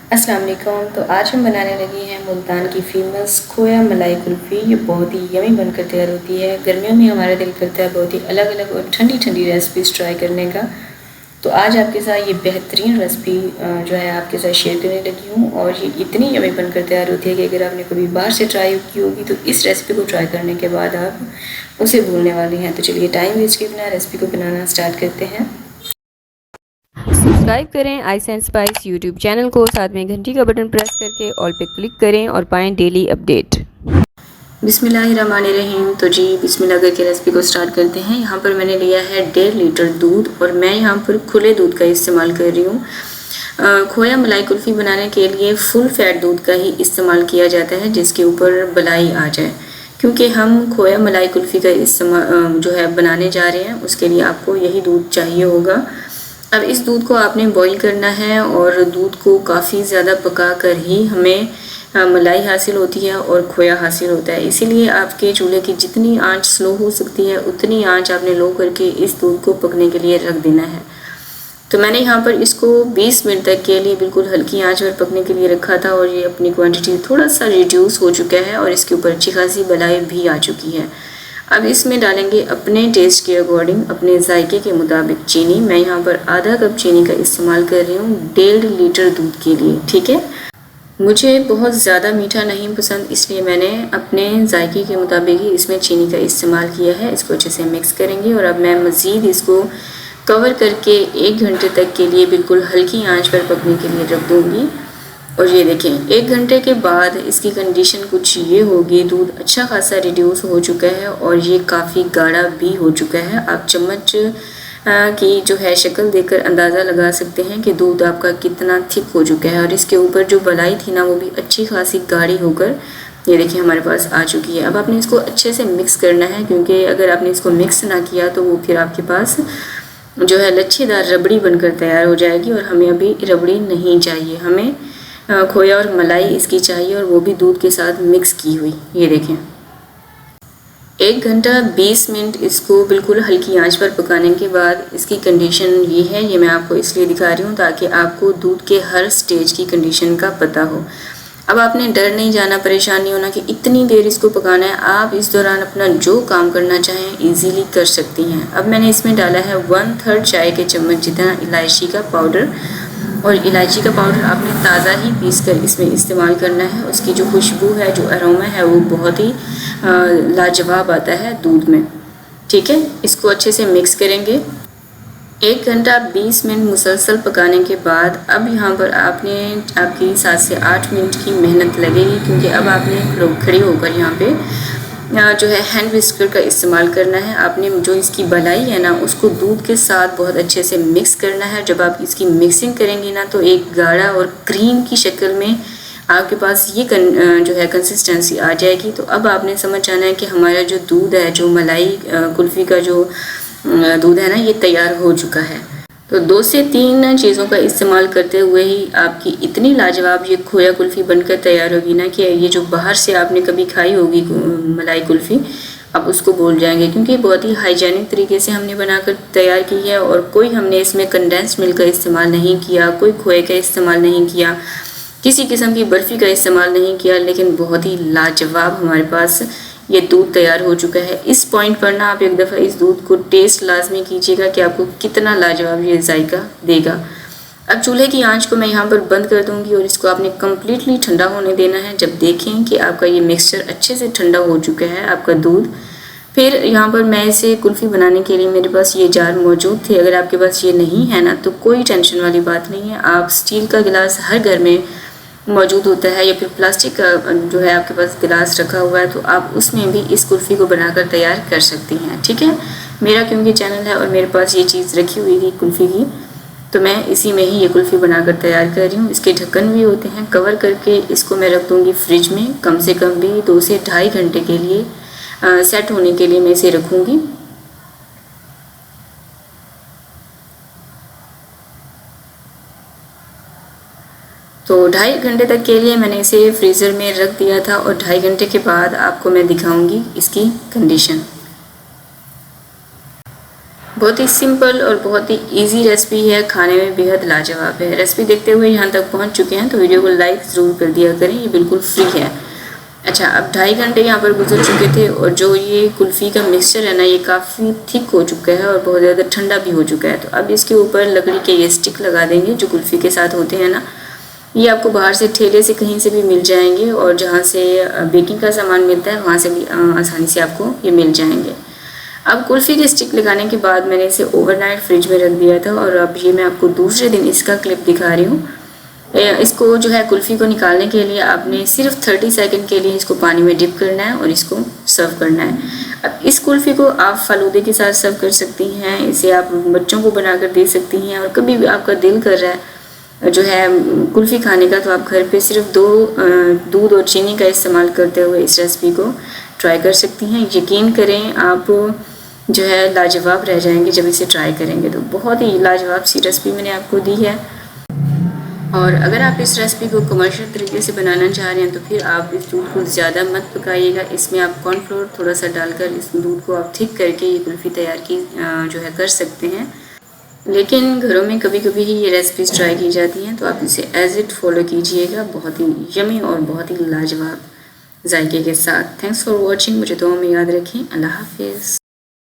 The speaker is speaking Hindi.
अस्सलाम वालेकुम। तो आज हम बनाने लगे हैं मुल्तान की फ़ेमस खोया मलाई कुल्फ़ी। ये बहुत ही यमी बनकर तैयार होती है। गर्मियों में हमारा दिल करता है बहुत ही अलग अलग और ठंडी ठंडी रेसिपीज़ ट्राई करने का। तो आज आपके साथ ये बेहतरीन रेसिपी जो है आपके साथ शेयर करने लगी हूँ। और ये इतनी यमी बनकर तैयार होती है कि अगर आपने कभी बाहर से ट्राई की होगी तो इस रेसिपी को ट्राई करने के बाद आप उसे भूलने वाली हैं। तो चलिए टाइम वेस्ट किए बिना रेसिपी को बनाना स्टार्ट करते हैं। सब्सक्राइब करें ice and spice YouTube channel को, साथ में घंटी का बटन प्रेस करके ऑल पे क्लिक करें और पाएं डेली अपडेट। बिस्मिल्लाहिर्रहमानिर्रहीम। तो जी बिस्मिल्लाह करके रेसिपी को स्टार्ट करते हैं। यहाँ पर मैंने लिया है 1.5 लीटर दूध और मैं यहाँ पर खुले दूध का इस्तेमाल कर रही हूँ। खोया मलाई कुल्फ़ी बनाने के लिए फुल फैट दूध का ही इस्तेमाल किया जाता है जिसके ऊपर बलाई आ जाए, क्योंकि हम खोया मलाई कुल्फ़ी का इस्तेमाल जो है बनाने जा रहे हैं उसके लिए आपको यही दूध चाहिए होगा। अब इस दूध को आपने बॉईल करना है और दूध को काफ़ी ज़्यादा पका कर ही हमें मलाई हासिल होती है और खोया हासिल होता है। इसीलिए आपके चूल्हे की जितनी आंच स्लो हो सकती है उतनी आंच आपने लो करके इस दूध को पकने के लिए रख देना है। तो मैंने यहाँ पर इसको 20 मिनट तक के लिए बिल्कुल हल्की आंच पर पकने के लिए रखा था और ये अपनी क्वांटिटी थोड़ा सा रिड्यूस हो चुका है और इसके ऊपर अच्छी खासी बलाई भी आ चुकी है। अब इसमें डालेंगे अपने टेस्ट के अकॉर्डिंग, अपने जायके के मुताबिक चीनी। मैं यहाँ पर आधा कप चीनी का इस्तेमाल कर रही हूँ 1.5 लीटर दूध के लिए, ठीक है। मुझे बहुत ज़्यादा मीठा नहीं पसंद, इसलिए मैंने अपने जायके के मुताबिक ही इसमें चीनी का इस्तेमाल किया है। इसको अच्छे से मिक्स करेंगे और अब मैं मज़ीद इसको कवर करके 1 घंटे तक के लिए बिल्कुल हल्की आंच पर पकने के लिए रख दूँगी। और ये देखें 1 घंटे के बाद इसकी कंडीशन कुछ ये होगी, दूध अच्छा खासा रिड्यूस हो चुका है और ये काफ़ी गाढ़ा भी हो चुका है। आप चम्मच की जो है शक्ल देखकर अंदाज़ा लगा सकते हैं कि दूध आपका कितना थिक हो चुका है और इसके ऊपर जो बलाई थी ना वो भी अच्छी खासी गाढ़ी होकर ये देखिए हमारे पास आ चुकी है। अब आपने इसको अच्छे से मिक्स करना है, क्योंकि अगर आपने इसको मिक्स ना किया तो वो फिर आपके पास जो है लच्छेदार रबड़ी बनकर तैयार हो जाएगी और हमें अभी रबड़ी नहीं चाहिए, हमें खोया और मलाई इसकी चाहिए और वो भी दूध के साथ मिक्स की हुई। ये देखें 1 घंटा 20 मिनट इसको बिल्कुल हल्की आंच पर पकाने के बाद इसकी कंडीशन ये है। ये मैं आपको इसलिए दिखा रही हूँ ताकि आपको दूध के हर स्टेज की कंडीशन का पता हो। अब आपने डर नहीं जाना, परेशान नहीं होना कि इतनी देर इसको पकाना है। आप इस दौरान अपना जो काम करना चाहें इजीली कर सकती हैं। अब मैंने इसमें डाला है 1/3 चाय के चम्मच जितना इलायची का पाउडर, और इलायची का पाउडर आपने ताज़ा ही पीस कर इसमें इस्तेमाल करना है। उसकी जो खुशबू है, जो अरोमा है वो बहुत ही लाजवाब आता है दूध में, ठीक है। इसको अच्छे से मिक्स करेंगे। 1 घंटा 20 मिनट मुसलसल पकाने के बाद अब यहाँ पर आपकी 7 से 8 मिनट की मेहनत लगेगी, क्योंकि अब आपने खड़ी होकर यहाँ पे जो है हैंड विस्कर का इस्तेमाल करना है। आपने जो इसकी बलाई है ना उसको दूध के साथ बहुत अच्छे से मिक्स करना है। जब आप इसकी मिक्सिंग करेंगे ना तो एक गाढ़ा और क्रीम की शक्ल में आपके पास ये जो है कंसिस्टेंसी आ जाएगी। तो अब आपने समझ जाना है कि हमारा जो दूध है, जो मलाई कुल्फ़ी का जो दूध है ना, ये तैयार हो चुका है। तो 2 से 3 चीज़ों का इस्तेमाल करते हुए ही आपकी इतनी लाजवाब ये खोया कुल्फ़ी बनकर तैयार होगी ना कि ये जो बाहर से आपने कभी खाई होगी मलाई कुल्फ़ी आप उसको भूल जाएंगे, क्योंकि बहुत ही हाइजीनिक तरीके से हमने बनाकर तैयार की है और कोई हमने इसमें कंडेंस्ड मिल्क का इस्तेमाल नहीं किया, कोई खोए का इस्तेमाल नहीं किया, किसी किस्म की बर्फ़ी का इस्तेमाल नहीं किया, लेकिन बहुत ही लाजवाब हमारे पास ये दूध तैयार हो चुका है। इस पॉइंट पर ना आप एक दफ़ा इस दूध को टेस्ट लाजमी कीजिएगा कि आपको कितना लाजवाब ये जायका देगा। अब चूल्हे की आंच को मैं यहाँ पर बंद कर दूँगी और इसको आपने कम्प्लीटली ठंडा होने देना है। जब देखें कि आपका ये मिक्सचर अच्छे से ठंडा हो चुका है आपका दूध, फिर यहाँ पर मैं इसे कुल्फ़ी बनाने के लिए मेरे पास ये जार मौजूद थे। अगर आपके पास ये नहीं है ना तो कोई टेंशन वाली बात नहीं है। आप स्टील का गिलास हर घर में मौजूद होता है या फिर प्लास्टिक का जो है आपके पास गिलास रखा हुआ है तो आप उसमें भी इस कुल्फ़ी को बनाकर तैयार कर सकती हैं, ठीक है। मेरा क्योंकि चैनल है और मेरे पास ये चीज़ रखी हुई थी कुल्फ़ी की, तो मैं इसी में ही ये कुल्फ़ी बनाकर तैयार कर रही हूँ। इसके ढक्कन भी होते हैं, कवर करके इसको मैं रख दूँगी फ्रिज में। कम से कम भी 2 से ढाई घंटे के लिए सेट होने के लिए मैं इसे रखूँगी। तो 2.5 घंटे तक के लिए मैंने इसे फ्रीज़र में रख दिया था और 2.5 घंटे के बाद आपको मैं दिखाऊंगी इसकी कंडीशन। बहुत ही सिंपल और बहुत ही इजी रेसिपी है, खाने में बेहद लाजवाब है। रेसिपी देखते हुए यहाँ तक पहुँच चुके हैं तो वीडियो को लाइक ज़रूर कर दिया करें, ये बिल्कुल फ्री है। अच्छा, अब 2.5 घंटे यहाँ पर गुजर चुके थे और जो ये कुल्फ़ी का मिक्सचर है ना, ये काफ़ी थिक हो चुका है और बहुत ज़्यादा ठंडा भी हो चुका है। तो अब इसके ऊपर लकड़ी के ये स्टिक लगा देंगे जो कुल्फ़ी के साथ होते हैं ना, ये आपको बाहर से ठेले से कहीं से भी मिल जाएंगे और जहाँ से बेकिंग का सामान मिलता है वहाँ से भी आसानी से आपको ये मिल जाएंगे। अब कुल्फ़ी के स्टिक लगाने के बाद मैंने इसे ओवरनाइट फ्रिज में रख दिया था और अब ये मैं आपको दूसरे दिन इसका क्लिप दिखा रही हूँ। इसको जो है कुल्फ़ी को निकालने के लिए आपने सिर्फ 30 सेकंड के लिए इसको पानी में डिप करना है और इसको सर्व करना है। अब इस कुल्फ़ी को आप फालूदे के साथ सर्व कर सकती हैं, इसे आप बच्चों को बनाकर दे सकती हैं और कभी भी आपका दिल कर रहा है जो है कुल्फ़ी खाने का, तो आप घर पे सिर्फ 2 दूध और चीनी का इस्तेमाल करते हुए इस रेसिपी को ट्राई कर सकती हैं। यकीन करें आप जो है लाजवाब रह जाएंगे जब इसे ट्राई करेंगे। तो बहुत ही लाजवाब सी रेसिपी मैंने आपको दी है। और अगर आप इस रेसिपी को कमर्शियल तरीके से बनाना चाह रहे हैं तो फिर आप इस दूध को ज़्यादा मत पकाइएगा। इसमें आप कॉर्नफ्लोर थोड़ा सा डालकर इस दूध को आप थिक करके ये कुल्फ़ी तैयार की जो है कर सकते हैं। लेकिन घरों में कभी कभी ही ये रेसिपीज़ ट्राई की जाती हैं, तो आप इसे एज इट फॉलो कीजिएगा, बहुत ही यमी और बहुत ही लाजवाब जायके के साथ। Thanks for watching. मुझे दुआ में याद रखें। अल्लाह हाफिज़।